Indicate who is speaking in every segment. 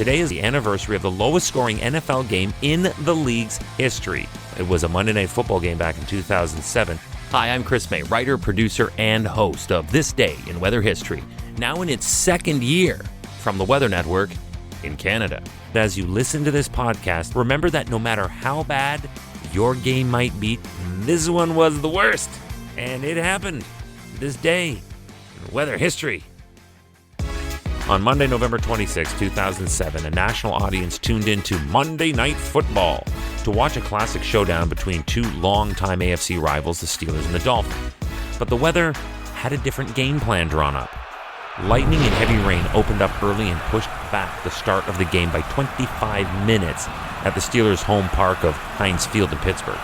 Speaker 1: today is the anniversary of the lowest scoring NFL game in the league's history. It was a Monday Night Football game back in 2007. Hi, I'm Chris May, writer, producer, and host of This Day in Weather History, now in its second year from the Weather Network in Canada. As you listen to this podcast, remember that no matter how bad your game might be, this one was the worst. And it happened this day in weather history. On Monday, November 26, 2007, a national audience tuned into Monday Night Football to watch a classic showdown between two longtime AFC rivals, the Steelers and the Dolphins. But the weather had a different game plan drawn up. Lightning and heavy rain opened up early and pushed back the start of the game by 25 minutes at the Steelers' home park of Heinz Field in Pittsburgh.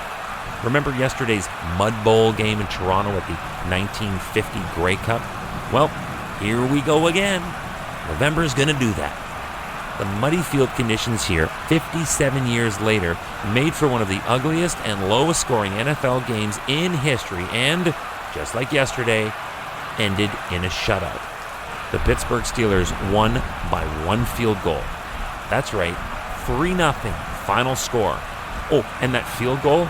Speaker 1: Remember yesterday's Mud Bowl game in Toronto at the 1950 Grey Cup? Well, here we go again. November's going to do that. The muddy field conditions here, 57 years later, made for one of the ugliest and lowest scoring NFL games in history and, just like yesterday, ended in a shutout. The Pittsburgh Steelers won by one field goal. That's right, 3-0 final score. Oh, and that field goal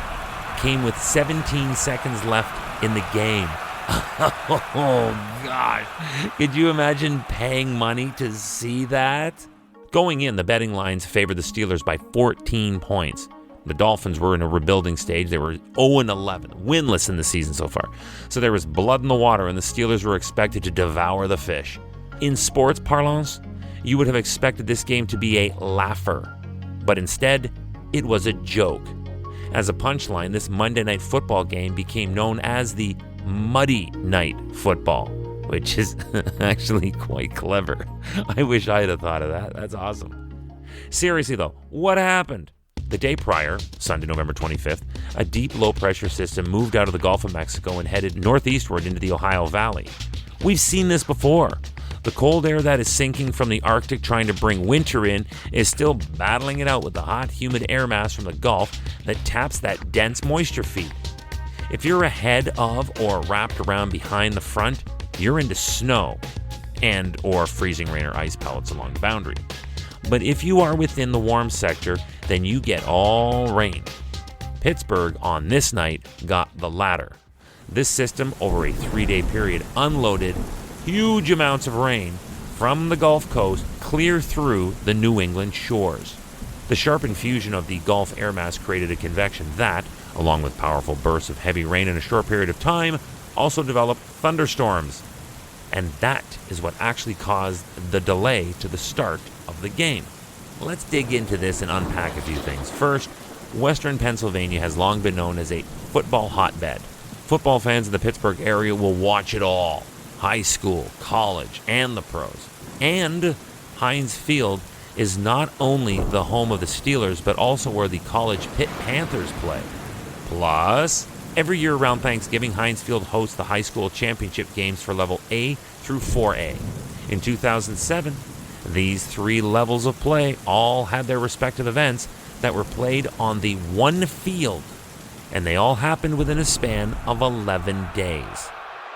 Speaker 1: came with 17 seconds left in the game. Oh, gosh. Could you imagine paying money to see that? Going in, the betting lines favored the Steelers by 14 points. The Dolphins were in a rebuilding stage. They were 0-11, winless in the season so far. So there was blood in the water, and the Steelers were expected to devour the fish. In sports parlance, you would have expected this game to be a laugher. But instead, it was a joke. As a punchline, this Monday Night Football game became known as the Muddy Night Football, which is actually quite clever. I wish I had thought of that. That's awesome. Seriously, though, what happened? The day prior, Sunday, November 25th, a deep low-pressure system moved out of the Gulf of Mexico and headed northeastward into the Ohio Valley. We've seen this before. The cold air that is sinking from the Arctic trying to bring winter in is still battling it out with the hot, humid air mass from the Gulf that taps that dense moisture feed. If you're ahead of or wrapped around behind the front, you're into snow and or freezing rain or ice pellets along the boundary. But if you are within the warm sector, then you get all rain. Pittsburgh on this night got the latter. This system, over a 3-day period, unloaded huge amounts of rain from the Gulf Coast clear through the New England shores. The sharp infusion of the Gulf air mass created a convection that, along with powerful bursts of heavy rain in a short period of time, also developed thunderstorms. And that is what actually caused the delay to the start of the game. Let's dig into this and unpack a few things. First, Western Pennsylvania has long been known as a football hotbed. Football fans in the Pittsburgh area will watch it all. High school, college, and the pros. And Heinz Field is not only the home of the Steelers, but also where the college Pitt Panthers play. Plus, every year around Thanksgiving, Heinz Field hosts the high school championship games for level A through 4A. In 2007, these three levels of play all had their respective events that were played on the one field, and they all happened within a span of 11 days.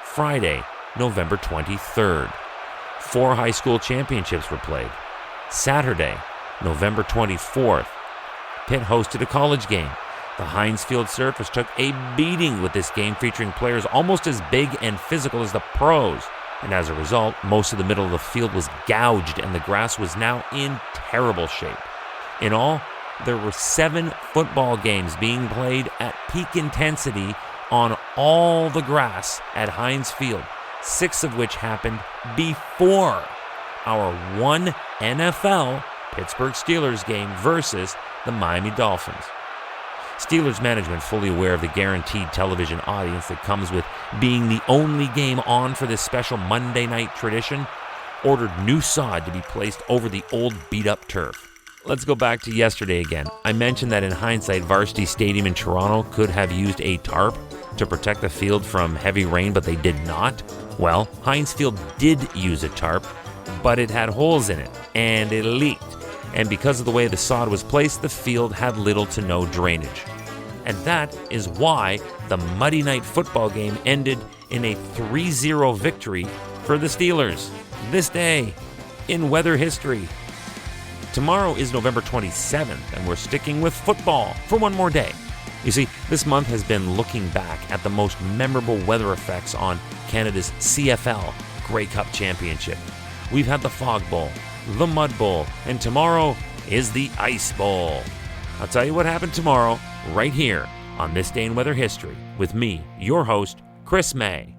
Speaker 1: Friday, November 23rd. 4 high school championships were played. Saturday, November 24th. Pitt hosted a college game. The Heinz Field surface took a beating with this game featuring players almost as big and physical as the pros. And as a result, most of the middle of the field was gouged and the grass was now in terrible shape. In all, there were 7 football games being played at peak intensity on all the grass at Heinz Field, 6 of which happened before our one NFL Pittsburgh Steelers game versus the Miami Dolphins. Steelers management, fully aware of the guaranteed television audience that comes with being the only game on for this special Monday night tradition, ordered new sod to be placed over the old beat-up turf. Let's go back to yesterday again. I mentioned that in hindsight, Varsity Stadium in Toronto could have used a tarp to protect the field from heavy rain, but they did not. Well, Heinz Field did use a tarp, but it had holes in it, and it leaked. And because of the way the sod was placed, the field had little to no drainage. And that is why the Muddy Night Football game ended in a 3-0 victory for the Steelers. This day in weather history. Tomorrow is November 27th, and we're sticking with football for one more day. You see, this month has been looking back at the most memorable weather effects on Canada's CFL Grey Cup Championship. We've had the Fog Bowl, the Mud Bowl, and tomorrow is the Ice Bowl. I'll tell you what happened tomorrow right here on This Day in Weather History with me, your host, Chris May.